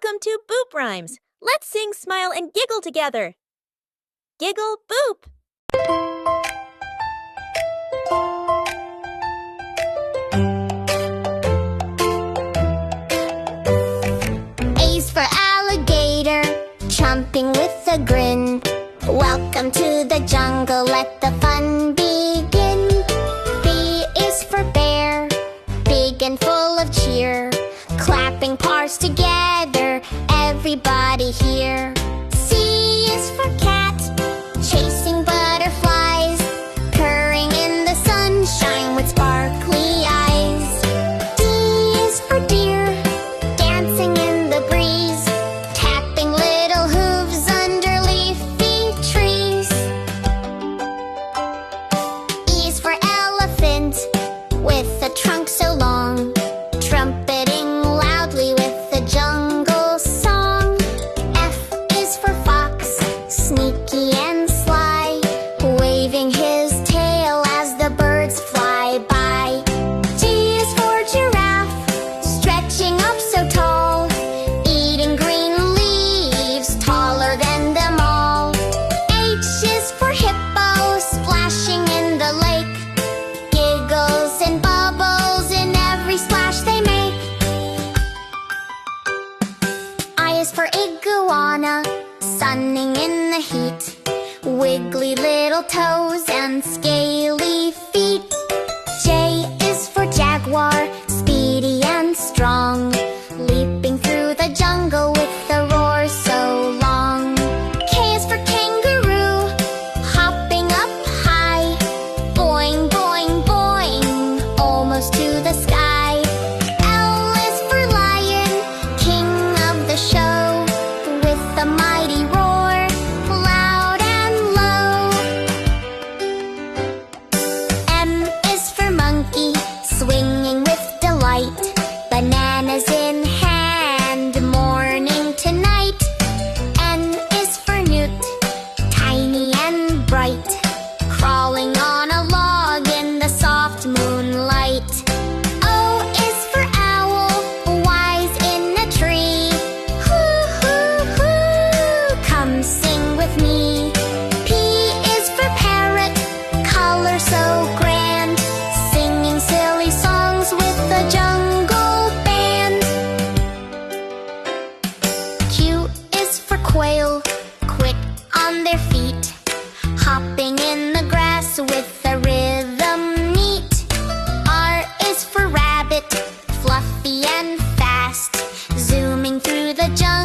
Welcome to Boop Rhymes. Let's sing, smile, and giggle together. Giggle, boop. A's for alligator, chomping with a grin. Welcome to the jungle, let the fun begin. B is for bear, big and full of cheer. Clapping paws together, everybody here. C is for cat, chasing butterflies, purring in the sunshine with sparkly eyes. D is for deer, dancing in the breeze, tapping little hooves under leafy trees. E is for elephant, with a trunk so long, trumpeting loudly with the jungle song. F is for fox, sneaky and sly, waving his tail as the birds fly by. G is for giraffe, stretching up so tall, eating green leaves, taller than them all. H is for hippo, splashing in the lake, giggles and bubbles in every splash they make. I is for iguana, sunning in the heat, wiggly little toes and scaly feet. J is for jaguar, speedy and strong, leaping through the jungle with a roar so long. K is for kangaroo, hopping up high, boing, boing, boing, almost to the sky. L is for lion, king of the show, with a mighty roar, loud and low. M is for monkey, swinging with delight, bananas in hand, morning to night. N is for newt, tiny and bright, crawling on a log in the soft moonlight. O is for owl, wise in a tree. Hoo, hoo, hoo, come sing with me. P is for parrot, color so grand, singing silly songs with the jungle band. Q is for quail, quick on their feet, hopping in the grass with the rhythm neat. R is for rabbit, fluffy and fast, zooming through the jungle